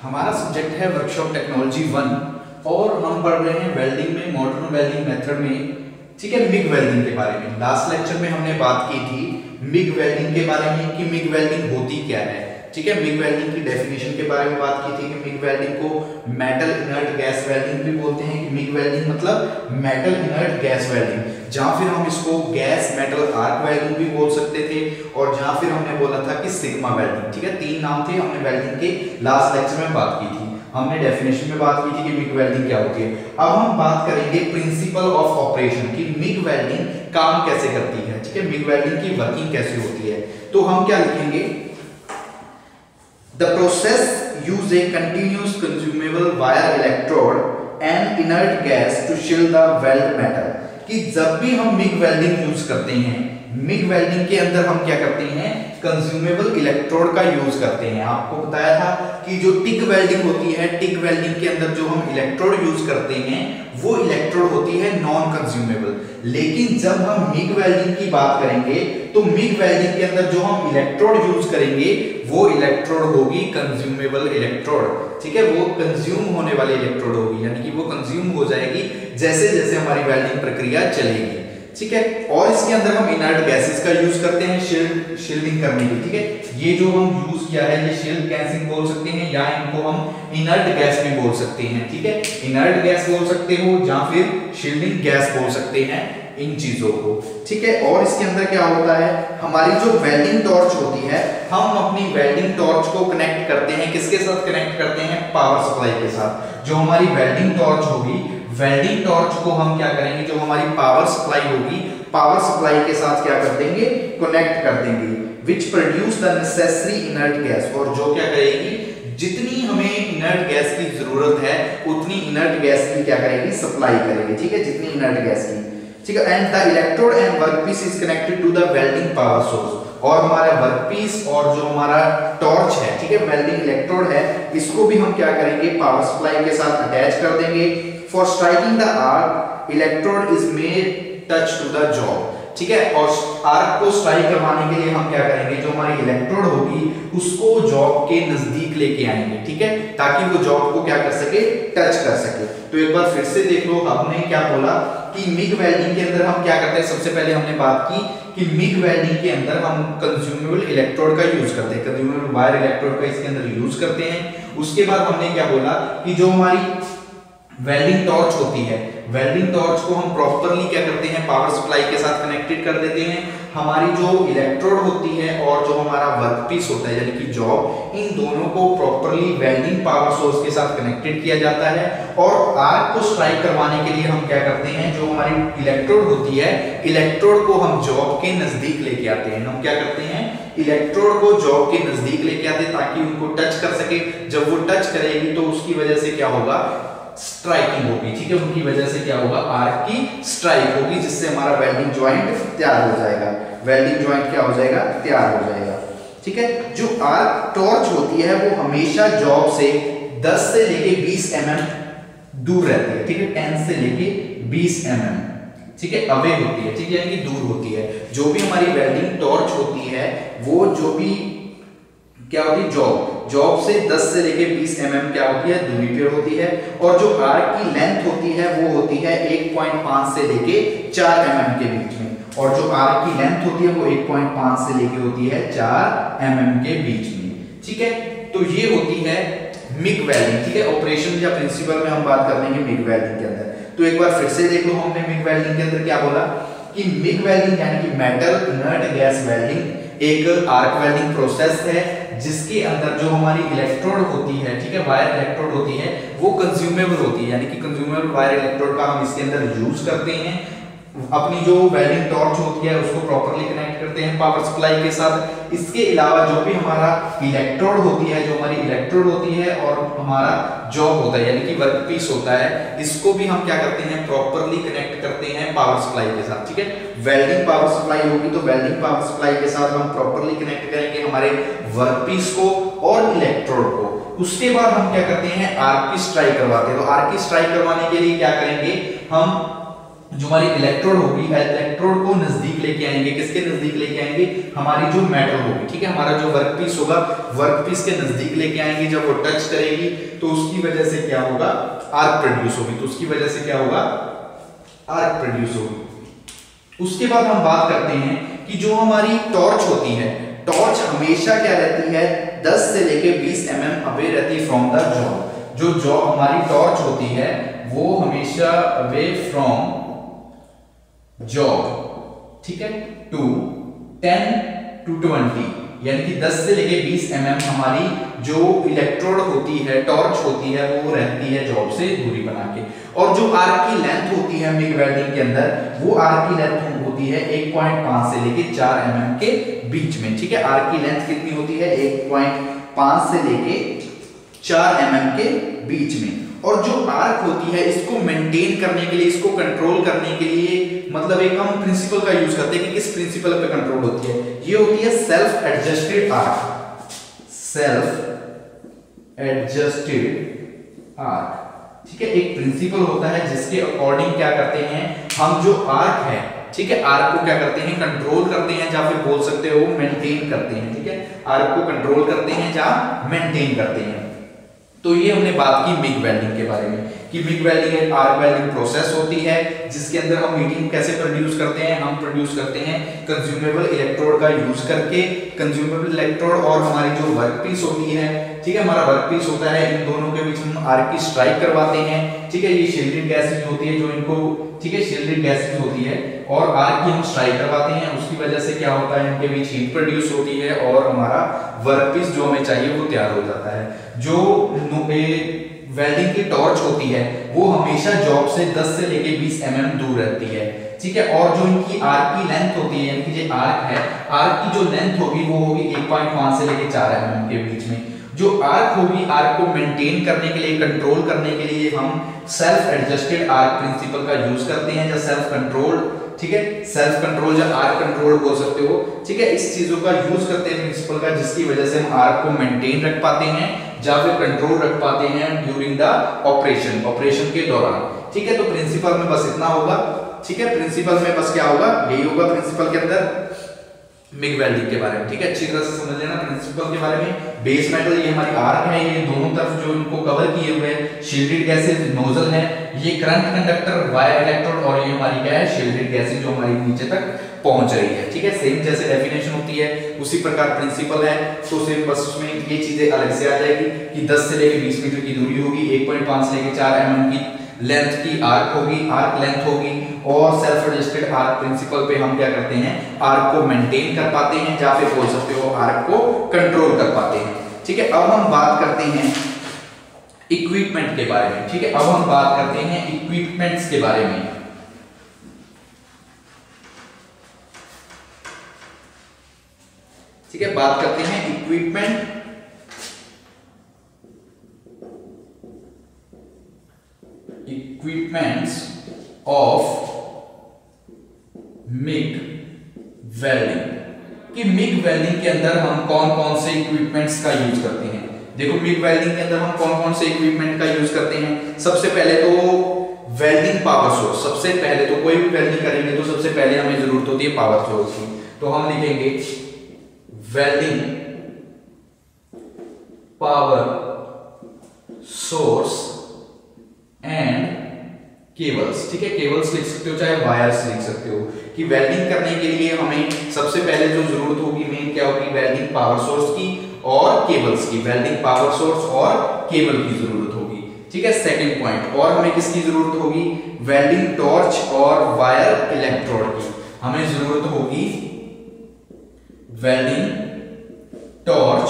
हमारा सब्जेक्ट है workshop technology 1 और हम पढ़ रहे हैं वेल्डिंग में मॉडर्न वेल्डिंग मेथड में। ठीक है, मिग वेल्डिंग के बारे में लास्ट लेक्चर में हमने बात की थी मिग वेल्डिंग के बारे में कि मिग वेल्डिंग होती क्या है। ठीक है, मिग वेल्डिंग की डेफिनेशन के बारे में बात की थी कि मिग वेल्डिंग को मेटल इनर्ट गैस वेल्डिंग भी बोलते हैं कि मिग वेल्डिंग मतलब मेटल इनर्ट गैस वेल्डिंग, जहां फिर हम इसको गैस मेटल आर्क वेल्डिंग भी बोल सकते थे और जहां फिर हमने बोला था कि सिग्मा वेल्डिंग। ठीक है, तीन नाम थे, हमने वेल्डिंग के लास्ट लेक्चर में बात की थी। हमने डेफिनेशन में बात की थी कि मिग वेल्डिंग क्या होती है। अब हम बात करेंगे प्रिंसिपल ऑफ ऑपरेशन की मिग वेल्डिंग काम कैसे करती है। ठीक है, मिग वेल्डिंग की वर्किंग कैसे होती है। तो हम क्या लिखेंगे, The process use a continuous consumable wire electrode and inert gas to shield the weld metal। कि जब भी हम मिग वेल्डिंग यूज करते हैं, मिग वेल्डिंग के अंदर हम क्या करते हैं, कंज्यूमेबल इलेक्ट्रोड का यूज करते हैं। आपको बताया था कि जो टिक वेल्डिंग होती है, टिक वेल्डिंग के अंदर जो हम इलेक्ट्रोड यूज करते हैं वो इलेक्ट्रोड होती है नॉन कंज्यूमेबल। लेकिन जब हम मिग वेल्डिंग की बात करेंगे तो मिग वेल्डिंग के अंदर जो हम इलेक्ट्रोड यूज करेंगे वो इलेक्ट्रोड होगी कंज्यूमेबल इलेक्ट्रोड। ठीक है, वो कंज्यूम होने वाली इलेक्ट्रोड होगी, यानी कि वो कंज्यूम हो जाएगी जैसे जैसे हमारी वेल्डिंग प्रक्रिया चलेगी। ठीक है, और इसके अंदर हम इनर्ट गैसेस का यूज करते हैं शील्डिंग करने के। ठीक है, ये जो हम यूज किया है ये शील्ड गैसिंग बोल सकते हैं या इनको हम इनर्ट गैस भी बोल सकते हैं। ठीक है, इनर्ट गैस बोल सकते हो या फिर शील्डिंग गैस बोल सकते हैं इन चीजों को। ठीक है, और इसके अंदर क्या होता है, हमारी जो वेल्डिंग टॉर्च होती है, हम अपनी वेल्डिंग टॉर्च को कनेक्ट करते हैं, किसके साथ कनेक्ट करते हैं, पावर सप्लाई के साथ। जो हमारी वेल्डिंग टॉर्च होगी, वेल्डिंग टॉर्च को हम क्या करेंगे, जो हमारी पावर सप्लाई होगी, पावर सप्लाई के साथ क्या कर देंगे, कनेक्ट कर देंगे, which produce the necessary inert gas. और जो क्या करेगी, जितनी हमें इनर्ट गैस की जरूरत है उतनी इनर्ट गैस की क्या करेगी, सप्लाई करेगी। ठीक है, जितनी इनर्ट गैस की। ठीक है, and the electrode and workpiece is connected to the welding power source. और हमारा वर्कपीस और जो हमारा टॉर्च है, ठीक है, वेल्डिंग इलेक्ट्रोड है, इसको भी हम क्या करेंगे, पावर सप्लाई के साथ अटैच कर देंगे। For striking the arc electrode is made touch to the job. ठीक है, और आर्क को स्ट्राइक करवाने के लिए हम क्या करेंगे, जो हमारी इलेक्ट्रोड होगी उसको जॉब के नजदीक लेके आएंगे। ठीक है, ताकि वो जॉब को क्या कर सके, टच कर सके। तो एक बार फिर से देख लो, हमने क्या बोला कि मिग वेल्डिंग के अंदर हम क्या करते हैं। सबसे पहले हमने बात की कि मिग वेल्डिंग के अंदर हम कंज्यूमेबल इलेक्ट्रोड का यूज करते हैं, कंज्यूमेबल वायर इलेक्ट्रोड का इसके अंदर यूज करते हैं। उसके बाद हमने क्या बोला कि जो हमारी वेल्डिंग टॉर्च होती है, वेल्डिंग टॉर्च को हम प्रॉपर्ली क्या करते हैं, पावर सप्लाई के साथ कनेक्टेड कर देते हैं। हमारी जो इलेक्ट्रोड होती है और जो हमारा वर्कपीस होता है यानी कि जॉब, इन दोनों को प्रॉपर्ली वेल्डिंग पावर सोर्स के साथ कनेक्टेड किया जाता है। और आर्क को स्ट्राइक करवाने के लिए हम क्या करते हैं, जो हमारी इलेक्ट्रोड होती है, इलेक्ट्रोड को हम जॉब के नजदीक लेके आते हैं। हम क्या करते हैं, इलेक्ट्रोड को जॉब के नजदीक लेके आते हैं ताकि उनको टच कर सके। जब वो टच करेगी तो उसकी वजह से क्या होगा, स्ट्राइकिंग होगी। ठीक है, उनकी वजह से क्या होगा, आर्क की स्ट्राइक होगी, जिससे हमारा वेल्डिंग जॉइंट तैयार हो जाएगा। वेल्डिंग जॉइंट क्या हो जाएगा, तैयार हो जाएगा। ठीक है, जो आर्क टॉर्च होती है वो हमेशा जॉब से 10 से लेके 20 mm दूर रहती है। ठीक है, 10 से लेके 20 mm, ठीक है, अवे होती है। ठीक है, यानी कि दूर होती है। जो भी हमारी वेल्डिंग टॉर्च होती है वो जो भी क्या होती है, जॉब से 10 से लेके 20 mm क्या होती है, दूरी पर होती है। और जो आर्क की लेंथ होती है वो होती है 1.5 से लेके 4 mm के बीच में। और जो आर्क की लेंथ होती है वो 1.5 से लेके होती है 4 mm के बीच में। ठीक है, तो ये होती है मिग वेल्डिंग। ठीक है, ऑपरेशन या प्रिंसिपल में हम बात कर लेंगे मिग वेल्डिंग के अंदर। तो एक बार फिर से देख लो, हमने मिग वेल्डिंग के अंदर क्या बोला कि मिग वेल्डिंग यानी कि मेटल इनर्ट गैस वेल्डिंग एक आर्क वेल्डिंग प्रोसेस है जिसके अंदर जो हमारी इलेक्ट्रोड होती है, ठीक है, वायर इलेक्ट्रोड होती है, वो कंज्यूमेबल होती है। यानी कि कंज्यूमेबल वायर इलेक्ट्रोड का हम इसके अंदर यूज करते हैं। अपनी जो वेल्डिंग टॉर्च होती है उसको प्रॉपर्ली कनेक्ट करते हैं पावर सप्लाई के साथ। इसके अलावा जो भी हमारा इलेक्ट्रोड होती है, जो हमारी इलेक्ट्रोड होती है और हमारा जॉब होता है यानी कि वर्कपीस होता है, इसको भी हम क्या करते हैं, प्रॉपर्ली कनेक्ट करते हैं पावर सप्लाई के साथ। ठीक है, वेल्डिंग पावर सप्लाई होगी तो वेल्डिंग पावर सप्लाई के साथ हम प्रॉपर्ली कनेक्ट करेंगे हमारे वर्कपीस को और इलेक्ट्रोड को। उसके बाद हम क्या करते हैं, आर्क की स्ट्राइक करवाते हैं। तो आर्क की स्ट्राइक करवाने के लिए क्या करेंगे, हम जो हमारी इलेक्ट्रोड होगी, इलेक्ट्रोड को नजदीक लेके आएंगे, किसके नजदीक लेके आएंगे, हमारी जो मेटल होगी, ठीक है, हमारा जो वर्कपीस होगा, वर्कपीस के नजदीक लेके आएंगे। जब वो टच करेगी तो उसकी वजह से क्या होगा, आर्क प्रोड्यूस होगी। तो उसकी वजह से क्या होगा, आर्क प्रोड्यूस होगी। उसके बाद हम बात करते हैं कि जो हमारी टॉर्च होती है, टॉर्च हमेशा क्या रहती है, 10 से लेके 20 mm अवे रहती है फ्रॉम द जॉब। जो जॉब हमारी टॉर्च होती है वो हमेशा अवे फ्रॉम जॉब, ठीक है, टू 10 to 20, यानी कि 10 से लेके 20 mm हमारी जो इलेक्ट्रोड होती है, टॉर्च होती है, वो रहती है जॉब से दूरी बना के। और जो आर्क की लेंथ होती है मिग वेल्डिंग के अंदर, वो आर्क की लेंथ होती है 1.5 से लेके 4 mm के बीच में, ठीक है। आर्क की लेंथ कितनी होती है, 1.5 से लेके 4 mm के बीच में। और जो आर्क होती है, इसको मेंटेन करने के लिए, इसको कंट्रोल करने के लिए, मतलब एक हम प्रिंसिपल का यूज करते हैं कि किस प्रिंसिपल पे कंट्रोल होती है, ये होती है self adjusted arc. Self adjusted arc, ठीक है, एक प्रिंसिपल होता है जिसके अकॉर्डिंग क्या करते हैं हम, जो आर्क है, ठीक है, आर्क को क्या करते हैं, कंट्रोल करते हैं, या फिर बोल सकते हो मेंटेन करते हैं, ठीक है, आर्क को कंट्रोल करते हैं या मेंटेन करते हैं। तो ये हमने बात की मिग वेल्डिंग के बारे में कि मिग वेल्डिंग एक आर्क वेल्डिंग प्रोसेस होती है जिसके अंदर हम मीडियम कैसे प्रोड्यूस करते हैं, हम प्रोड्यूस करते हैं कंज्यूमेबल इलेक्ट्रोड का यूज करके। कंज्यूमेबल इलेक्ट्रोड और हमारी जो वर्कपीस होती है, ठीक है, हमारा वर्कपीस होता है, इन दोनों के बीच हम आर्क की स्ट्राइक करवाते हैं, ठीक है। ये शील्डेड गैसेज होती है जो इनको, ठीक है, शील्डेड गैसेज होती है और आर्क की हम स्ट्राइक करवाते हैं। उसकी वजह से क्या होता है, इनके बीच हीट प्रोड्यूस होती है और हमारा वर्कपीस जो हमें चाहिए वो तैयार हो जाता है। जो वेल्डिंग की टॉर्च होती है वो हमेशा जॉब से 10 से लेके 20 mm दूर रहती है, ठीक है। और जो इनकी आर्क की लेंथ होती है, यानी कि जो आर्क है, आर्क की जो लेंथ होगी वो होगी 1.5 से लेके 4 mm के बीच में। जो आर्क होगी, आर्क को मेंटेन करने के लिए, कंट्रोल करने के लिए हम सेल्फ एडजस्टेड आर्क प्रिंसिपल का यूज करते हैं, या सेल्फ कंट्रोल, ठीक है, सेल्फ कंट्रोल या आर्क कंट्रोल बोल सकते हो, ठीक है। इस चीजों का यूज करते हैं प्रिंसिपल का, जिसकी वजह से हम आर्क को मेंटेन रख पाते हैं या फिर कंट्रोल रख पाते हैं ड्यूरिंग द ऑपरेशन के दौरान, ठीक है। तो प्रिंसिपल में बस इतना होगा, ठीक है, प्रिंसिपल में बस क्या होगा, यही होगा प्रिंसिपल के अंदर मिग वेल्डिंग के बारे में, ठीक है। अच्छी तरह से समझ लेना प्रिंसिपल के बारे में। बेस मेटल ये हमारी आर्क है, ये दोनों तरफ जो इनको कवर किए हुए हैं शील्डेड गैसेज नोजल है, ये करंट कंडक्टर वायर इलेक्ट्रोड, और ये हमारी क्या है, शील्डेड गैसेज जो हमारी नीचे तक पहुंच रही है, ठीक है। सेम जैसे डेफिनेशन होती है उसी प्रकार प्रिंसिपल है, तो सेम बस उसमें ये चीजें अलग से आ जाएगी कि 10 से लेके 20 मीटर की दूरी होगी, 1.5 से लेके 4 mm की लेंथ की आर्क होगी, आर्क लेंथ होगी, और सेल्फ एडजस्टेड आर्क प्रिंसिपल पे हम क्या करते हैं, आर्क को मेंटेन कर पाते हैं, या फिर बोल सकते हो आर्क को कंट्रोल कर पाते हैं, ठीक है। अब हम बात करते हैं इक्विपमेंट के बारे में, ठीक है। अब हम बात करते हैं इक्विपमेंट्स के बारे में। ठीक है, बात करते हैं equipment. Equipments of MiG welding कि मिग वेल्डिंग के अंदर हम कौन कौन से इक्विपमेंट्स का यूज करते हैं। देखो मिग वेल्डिंग के अंदर हम कौन कौन से इक्विपमेंट का यूज करते हैं। सबसे पहले तो वेल्डिंग पावर सोर्स, सबसे पहले तो कोई भी वेल्डिंग करेंगे तो सबसे पहले हमें जरूरत होती है पावर सोर्स की, तो हम लिखेंगे welding power source and cables, ठीक है। केबल्स लिख सकते हो चाहे वायर्स लिख सकते हो, कि वेल्डिंग करने के लिए हमें सबसे पहले जो जरूरत होगी मेन क्या होगी, वेल्डिंग पावर सोर्स की और केबल्स की, वेल्डिंग पावर सोर्स और केबल की जरूरत होगी, ठीक है। सेकंड पॉइंट, और हमें किसकी जरूरत होगी, वेल्डिंग टॉर्च और वायर इलेक्ट्रोड की हमें जरूरत होगी, वेल्डिंग टॉर्च,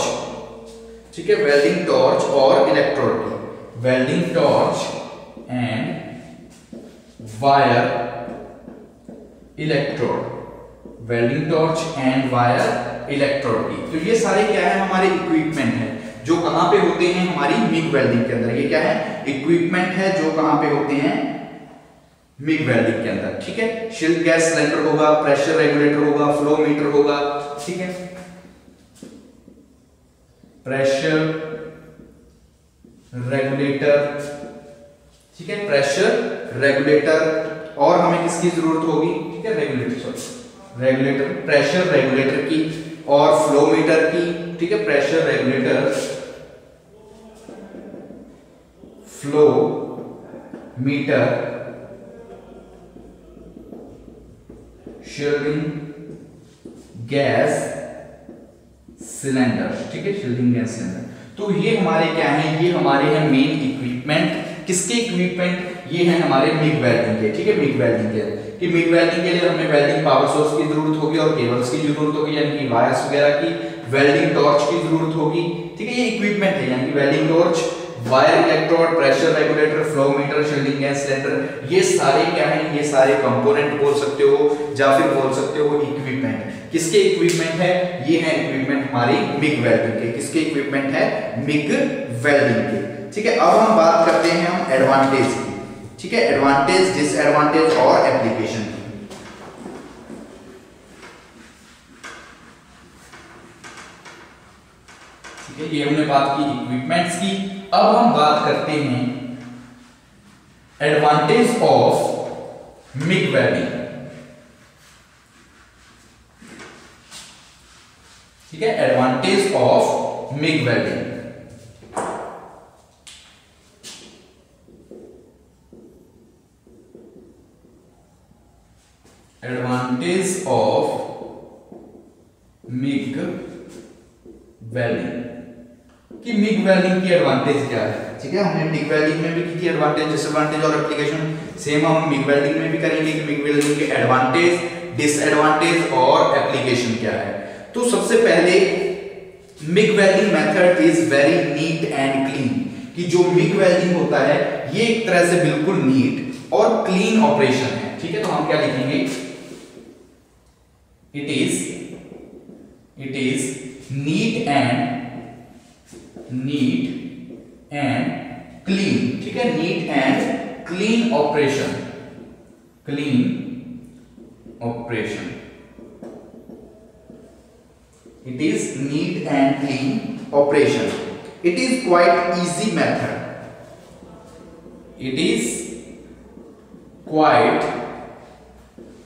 ठीक है, वेल्डिंग टॉर्च और इलेक्ट्रोड की, welding torch and wire electrode, welding torch and wire electrode की। तो ये सारे क्या है, हमारे इक्विपमेंट है जो कहां पे होते हैं, हमारी मिग वेल्डिंग के अंदर। ये क्या है, इक्विपमेंट है जो कहां पे होते हैं, मिग वेल्डिंग के अंदर, ठीक है। शील्ड गैस सिलेंडर होगा, प्रेशर रेगुलेटर होगा, फ्लो मीटर होगा, ठीक है, प्रेशर रेगुलेटर, ठीक है, प्रेशर रेगुलेटर और हमें किसकी जरूरत होगी, ठीक है, रेगुलेटर, प्रेशर रेगुलेटर की और फ्लो मीटर की, ठीक है, pressure regulator, flow meter, shielding gas cylinder, ठीक है, शील्डिंग गैस सिलेंडर। तो ये हमारे क्या है, ये हमारे हैं मेन इक्विपमेंट। किसके इक्विपमेंट, ये है हमारे मिग वेल्डिंग के, ठीक है, मिग वेल्डिंग के। कि मिग वेल्डिंग के लिए हमें वेल्डिंग पावर सोर्स की जरूरत होगी और केबल्स की जरूरत होगी, यानी कि वायर्स वगैरह की, वेल्डिंग टॉर्च की जरूरत होगी, ठीक है, ये इक्विपमेंट है, यानी कि welding torch, wire electrode, pressure regulator, flow meter, shielding gas cylinder, ये सारे क्या हैं, ये सारे कंपोनेंट बोल सकते हो या फिर बोल सकते हो इक्विपमेंट। किसके इक्विपमेंट है, ये है इक्विपमेंट हमारी मिग वेल्डिंग के। किसके इक्विपमेंट है, मिग वेल्डिंग के, ठीक है। अब हम बात करते हैं हम एडवांटेज की, ठीक है, एडवांटेज, डिसएडवांटेज और एप्लीकेशन की। ठीक है, ये हमने बात की इक्विपमेंट्स की। अब हम बात करते हैं एडवांटेज ऑफ मिग वेल्डिंग, ठीक है, advantage of MiG welding. Advantage of MiG welding, कि मिग वेल्डिंग की एडवांटेज क्या है, ठीक है। हमने मिग वेल्डिंग में भी की थी एडवांटेज, डिसएडवांटेज और एप्लीकेशन, सेम हम मिग वेल्डिंग में भी करेंगे कि मिग वेल्डिंग के एडवांटेज, डिसएडवांटेज और एप्लीकेशन क्या है। तो सबसे पहले MiG welding method is very neat and clean, कि जो मिग वेल्डिंग होता है ये एक तरह से बिल्कुल नीट और क्लीन ऑपरेशन है, ठीक है। तो हम क्या लिखेंगे, it is neat and clean, ठीक है, neat and clean operation, it is neat and clean operation, it is quite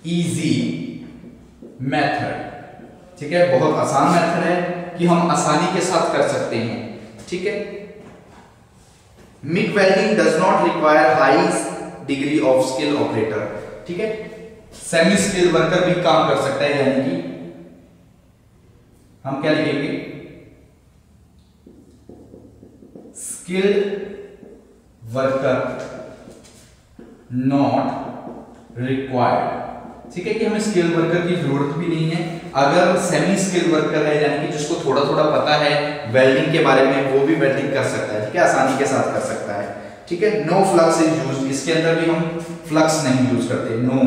easy method, ठीक है, बहुत आसान मेथड है कि हम आसानी के साथ कर सकते हैं, ठीक है। MiG welding does not require high degree of skill operator, ठीक है, सेमी स्किल वर्कर भी काम कर सकता है, यानी कि हम क्या लिखेंगे, स्किल्ड वर्कर नॉट रिक्वायर्ड, ठीक है, कि हमें स्किल वर्कर की जरूरत भी नहीं है। अगर सेमी स्किल वर्कर है, यानी कि जिसको थोड़ा थोड़ा पता है वेल्डिंग के बारे में, वो भी वेल्डिंग कर सकता है, ठीक है, आसानी के साथ कर सकता है, ठीक है। नो फ्लक्स इज यूज्ड, इसके अंदर भी हम फ्लक्स नहीं यूज करते, no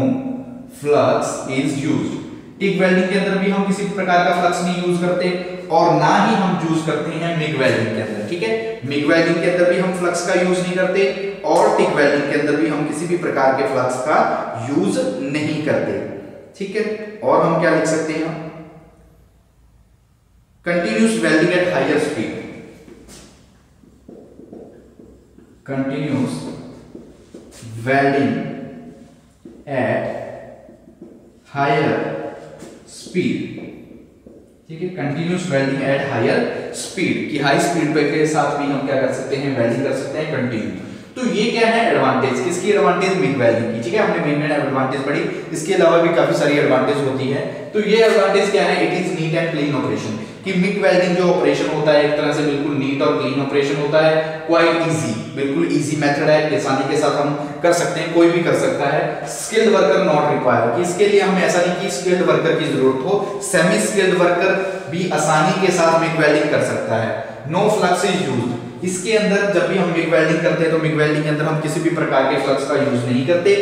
flux is used. TIG welding के अंदर भी हम किसी प्रकार का फ्लक्स नहीं यूज करते और ना ही हम यूज करते हैं मिग वेल्डिंग के अंदर, ठीक है। मिग वेल्डिंग के अंदर भी हम फ्लक्स का यूज नहीं करते और टिक वेल्डिंग के अंदर भी हम किसी भी प्रकार के फ्लक्स का यूज नहीं करते, ठीक है। और हम क्या लिख सकते हैं, continuous welding at higher speed, continuous welding at higher speed, ठीक है, continuous welding at higher speed, कि हाई स्पीड पे के साथ भी हम क्या कर सकते हैं, वेल्डिंग कर सकते हैं कंटिन्यू। तो ये क्या है एडवांटेज, किसकी एडवांटेज, मिग वेल्डिंग की, ठीक है। हमने मेन एडवांटेज पढ़ी, इसके अलावा भी काफी सारी एडवांटेज होती है। तो ये एडवांटेज क्या है, it is neat and clean operation, कि मिग वेल्डिंग जो ऑपरेशन होता है एक तरह से बिल्कुल नीट और क्लीन ऑपरेशन होता है, क्वाइट इजी, बिल्कुल इजी मेथड है, आसानी के साथ हम कर सकते हैं, कोई भी कर सकता है। स्किल्ड वर्कर नॉट रिक्वायर्ड, कि इसके लिए हमें ऐसा नहीं कि स्किल्ड वर्कर की जरूरत हो, सेमी स्किल्ड वर्कर भी आसानी के साथ मिग वेल्डिंग कर सकता है। नो फ्लक्स इज यूज्ड, इसके अंदर जब भी हम मिग वेल्डिंग करते हैं तो मिग वेल्डिंग के अंदर हम किसी भी प्रकार के फ्लक्स का यूज नहीं करते,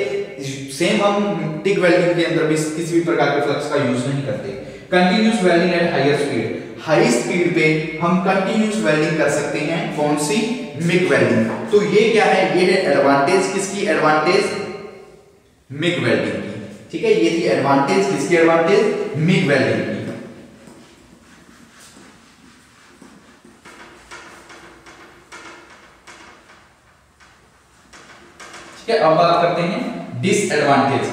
सेम हम टिक वेल्डिंग के अंदर भी किसी भी प्रकार के फ्लक्स का यूज नहीं करते। Continuous welding at higher speed, high speed पे हम कंटिन्यूस वेल्डिंग कर सकते हैं, कौन सी, मिग वेल्डिंग। तो ये क्या है, ये है एडवांटेज, किसकी एडवांटेज, मिग वेल्डिंग की, ठीक है। ये थी एडवांटेज, किसकी एडवांटेज, मिग वेल्डिंग की। अब बात करते हैं disadvantage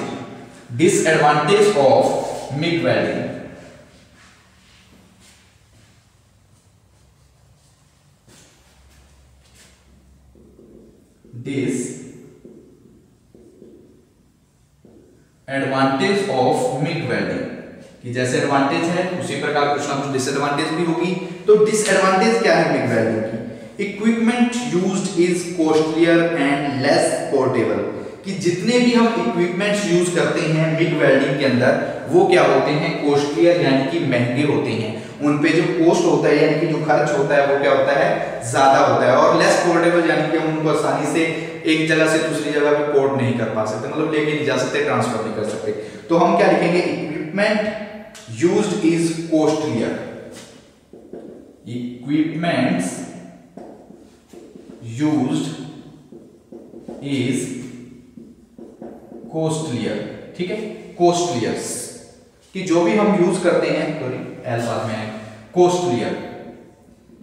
of MiG welding. Disadvantage of MiG welding, कि जैसे एडवांटेज है उसी प्रकार कुछ ना कुछ डिसएडवांटेज भी होगी। तो डिसएडवांटेज क्या है मिग वेल्डिंग की? Equipment used is costlier and less portable, कि जितने भी हम इक्विपमेंट्स यूज करते हैं मिग वेल्डिंग के अंदर वो क्या होते हैं? कॉस्टलियर यानी कि महंगे होते हैं। उन पे जो कॉस्ट होता है यानी कि जो खर्च होता है वो क्या होता है? ज्यादा होता है। और लेस पोर्टेबल यानी कि हम उनको आसानी से एक जगह से दूसरी जगह पे पोर्ट नहीं कर पा सकते, मतलब लेके नहीं जा सकते, ट्रांसफर नहीं कर सकते। तो हम क्या लिखेंगे? Equipment used is costlier. Equipments used is costlier, ठीक है? costlier कि जो भी हम यूज करते हैं, सॉरी एल साथ में है, costlier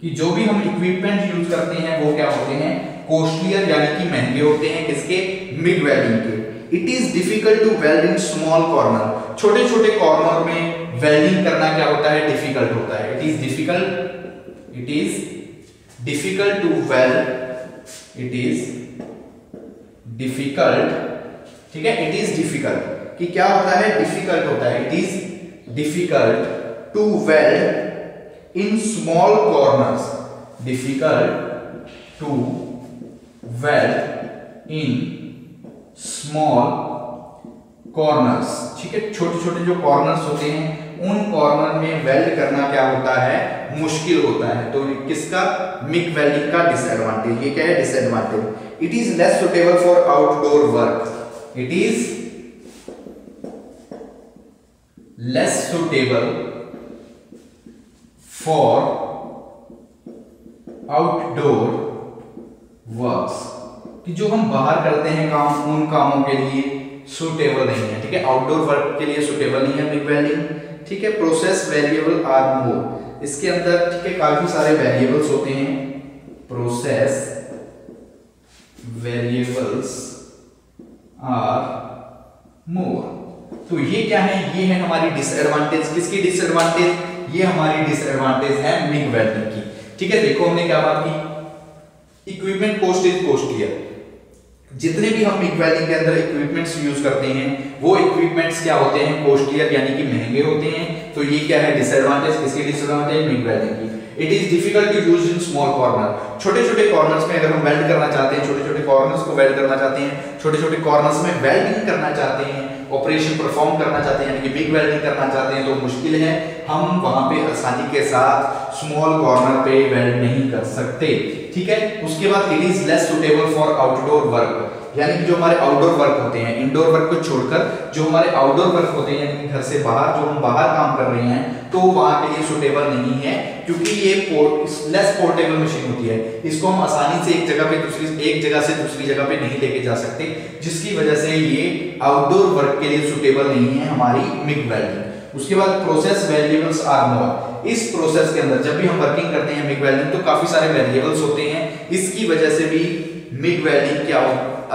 कि जो भी हम इक्विपमेंट यूज करते हैं वो क्या होते हैं? costlier यानी कि महंगे होते हैं। किसके? मिग वेल्डिंग के। It is difficult to weld in small corner, छोटे छोटे कॉर्नर में वेल्डिंग करना क्या होता है? डिफिकल्ट होता है। It is difficult to weld, it is difficult, ठीक है? इट इज डिफिकल्ट कि क्या होता है? डिफिकल्ट होता है। It is difficult to weld in small corners, difficult to weld in small corners, ठीक है? छोटे छोटे जो कॉर्नर्स होते हैं उन कॉर्नर में वेल्ड करना क्या होता है? मुश्किल होता है। तो किसका? मिग वेल्डिंग का डिसएडवांटेज। ये क्या है? Disadvantage. It is less suitable for outdoor work, it is less suitable for outdoor works, कि जो हम बाहर करते हैं काम, उन कामों के लिए सुटेबल नहीं है, ठीक है? आउटडोर वर्क के लिए सुटेबल नहीं है मिग वेल्डिंग, ठीक है? प्रोसेस वेरिएबल आर मोर, इसके अंदर ठीक है काफी सारे वेरिएबल्स होते हैं। प्रोसेस वेरिएबल्स आर मोर, तो ये क्या है? ये है हमारी डिसएडवांटेज। किसकी डिसएडवांटेज? ये हमारी डिसएडवांटेज है मिग वेल्डिंग की, ठीक है? देखो हमने क्या बात की? Equipment cost is costlier. जितने भी हम मिग वेल्डिंग के अंदर इक्विपमेंट्स यूज करते हैं वो इक्विपमेंट्स क्या होते हैं? कॉस्टलियर यानी कि महंगे होते हैं। तो ये क्या है? डिसएडवांटेज। किसकी डिसएडवांटेज? मिग वेल्डिंग की। It is difficult to use in small corner, छोटे छोटे कॉर्नर्स में अगर हम वेल्ड करना चाहते हैं, छोटे छोटे कॉर्नर्स को वेल्ड करना चाहते हैं, छोटे छोटे कॉर्नर्स में वेल्डिंग करना चाहते हैं, ऑपरेशन परफॉर्म करना चाहते हैं यानी कि मिग वेल्डिंग करना चाहते हैं, तो मुश्किल है। हम वहां पे आसानी के साथ स्मॉल कॉर्नर पे वेल्ड नहीं कर सकते, ठीक है? उसके बाद it is less suitable for outdoor work, यानी कि जो हमारे आउटडोर वर्क होते हैं, इंडोर वर्क को छोड़कर जो हमारे आउटडोर वर्क होते हैं यानी कि घर से बाहर जो हम बाहर काम कर रहे हैं, तो वहां के लिए सुटेबल नहीं है, क्योंकि ये लेस पोर्टेबल मशीन होती है। इसको हम आसानी से एक जगह से दूसरी जगह पे नहीं लेके जा सकते, जिसकी वजह से ये आउटडोर वर्क के लिए सुटेबल नहीं है हमारी मिग वेल्डिंग। उसके बाद प्रोसेस वेरिएबल्स आर मोर, इस प्रोसेस के अंदर जब भी हम वर्किंग करते हैं मिग वेल्डिंग तो काफी सारे वेरिएबल्स होते हैं, इसकी वजह से भी मिग वेल्डिंग क्या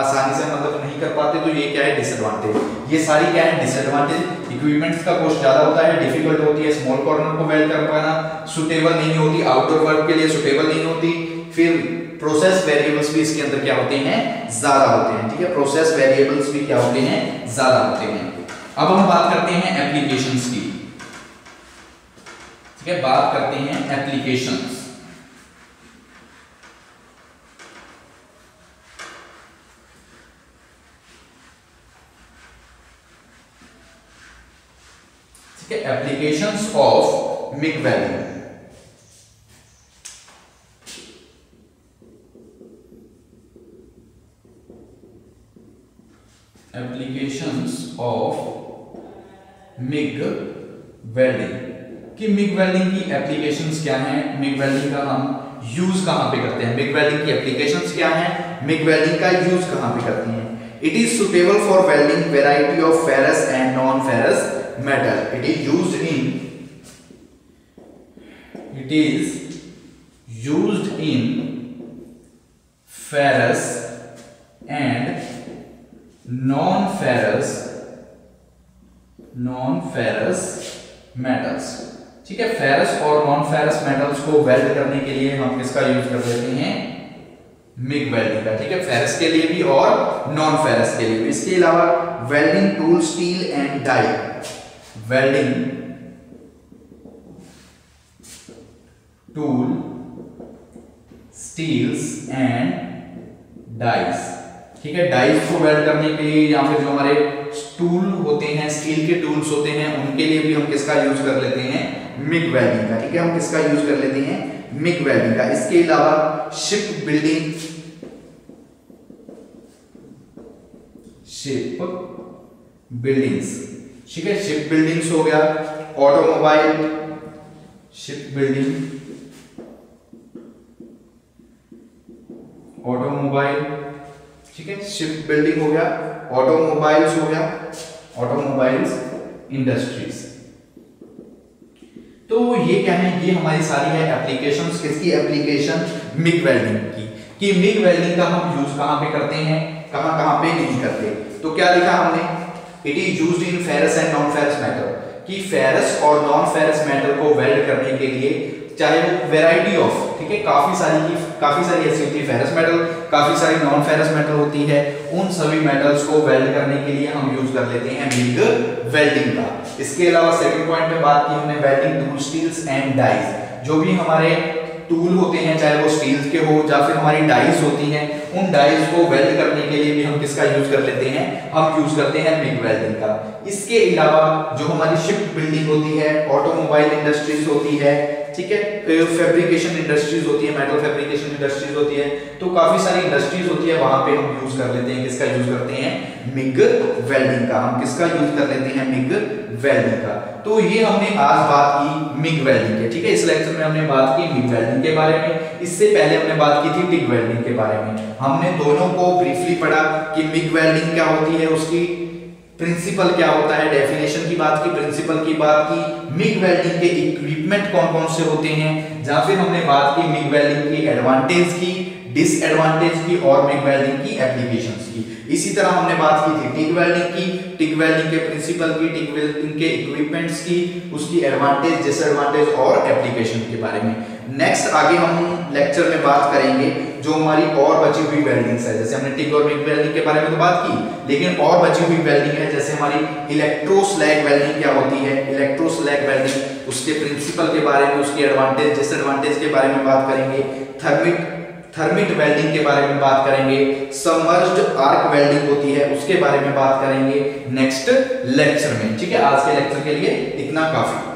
आसानी से मतलब नहीं कर पाते। तो ये क्या है? डिसएडवांटेज। ये सारी क्या है? डिसएडवांटेज। इक्विपमेंट्स का कॉस्ट ज्यादा होता है, डिफिकल्ट होती है स्मॉल कॉर्नर को वेल्ड कर पाना, सुटेबल नहीं होती, आउटडोर वर्क के लिए सुटेबल नहीं होती। फिर प्रोसेस वेरिएबल्स भी इसके अंदर क्या होते हैं? ज्यादा होते हैं, ठीक है? प्रोसेस वेरिएबल्स भी क्या होते हैं? ज्यादा होते हैं। अब हम बात करते हैं एप्लीकेशंस की, ठीक है? बात करते हैं applications. Applications of MIG welding. Applications of MIG welding कि MIG welding की एप्लीकेशंस क्या हैं, MIG welding का हम यूज कहां पे करते हैं, MIG welding की एप्लीकेशंस क्या हैं, MIG welding का यूज कहां पे करते हैं। It is suitable for welding variety of ferrous and non-ferrous metal. It is used in ferrous and non ferrous metals. ठीक है, फेरस और नॉन फेरस मेटल्स को वेल्ड करने के लिए हम किसका यूज कर लेते हैं, मिग वेल्डिंग का। ठीक है, फेरस के लिए भी और नॉन फेरस के लिए भी। इसके अलावा welding tool steel and die, welding tool steels and dies. ठीक है, डाइस को वेल्ड करने के लिए या फिर जो हमारे टूल होते हैं, स्टील के टूल्स होते हैं, उनके लिए भी हम किसका यूज कर लेते हैं, मिग वेल्डिंग का। ठीक है, हम किसका यूज कर लेते हैं, मिग वेल्डिंग का। इसके अलावा शिप बिल्डिंग्स। ठीक है, शिप बिल्डिंग्स हो गया, ऑटोमोबाइल शिप बिल्डिंग, ऑटोमोबाइल। ठीक है, शिप बिल्डिंग हो गया, ऑटोमोबाइल्स हो गया, ऑटोमोबाइल्स इंडस्ट्रीज। तो ये क्या है, ये हमारी सारी है एप्लीकेशंस। किसकी एप्लीकेशन, मिग वेल्डिंग की। कि मिग वेल्डिंग का हम यूज कहां पे करते हैं, कहां कहां पे नहीं करते। तो क्या लिखा हमने, it is used in ferrous and non ferrous metal. कि फेरस और नॉन फेरस मेटल को वेल्ड करने के लिए, चाहे वो वैरायटी ऑफ, ठीक है, काफी सारी ऐसी होती है फेरस मेटल, काफी सारी नॉन फेरस मेटल होती है, उन सभी मेटल्स को वेल्ड करने के लिए हम यूज कर लेते हैं मिग वेल्डिंग का। इसके अलावा सेकंड पॉइंट पे बात की हमने welding tool steels and dies. जो भी हमारे टूल होते हैं, चाहे वो स्टील के हो या फिर हमारी डाइस होती हैं, उन डाइस को वेल्ड करने के लिए भी हम किसका यूज कर लेते हैं, हम यूज करते हैं मिग वेल्डिंग का। इसके अलावा जो हमारी शिप बिल्डिंग होती है, ऑटोमोबाइल इंडस्ट्रीज होती है, ठीक है, फैब्रिकेशन इंडस्ट्रीज होती है, मेटल फैब्रिकेशन इंडस्ट्रीज होती है, तो काफी सारी इंडस्ट्रीज होती है, वहां पे हम यूज कर लेते हैं, किसका यूज करते हैं, मिग वेल्डिंग का। हम किसका यूज कर लेते हैं, मिग वेल्डिंग का। तो ये हमने आज बात की मिग वेल्डिंग के। ठीक है, इस लेक्चर में हमने बात की मिग वेल्डिंग के बारे में। इससे पहले हमने बात की थी टिग वेल्डिंग के बारे में। हमने दोनों को ब्रीफली पढ़ा कि मिग वेल्डिंग क्या होती है, उसकी प्रिंसिपल क्या होता है, डेफिनेशन की बात की, प्रिंसिपल की बात की, मिग वेल्डिंग के इक्विपमेंट कौन कौन से होते हैं, या फिर हमने बात की मिग वेल्डिंग की एडवांटेज की, डिसएडवांटेज की और मिग वेल्डिंग की एप्लीकेशंस की। इसी तरह हमने बात की थी टिग वेल्डिंग की, टिग वेल्डिंग के प्रिंसिपल की, टिग वेल्डिंग के इक्विपमेंट्स की, उसकी एडवांटेज, डिसएडवांटेज और एप्लीकेशन के बारे में। नेक्स्ट आगे हम लेक्चर में बात करेंगे जो हमारी और बची हुई वेल्डिंग्स है। जैसे हमने टिग और मिग वेल्डिंग के बारे में तो बात की, लेकिन और बची हुई वेल्डिंग है, जैसे हमारी इलेक्ट्रोस्लैग वेल्डिंग क्या होती है, इलेक्ट्रोस्लैग वेल्डिंग, उसके प्रिंसिपल के बारे में, उसकी एडवांटेज डिसएडवांटेज के बारे में बात करेंगे। थर्मिट वेल्डिंग के बारे में बात करेंगे। सबमर्ज्ड आर्क वेल्डिंग होती है, उसके बारे में बात करेंगे नेक्स्ट लेक्चर में। ठीक है, आज के लेक्चर के लिए इतना काफी।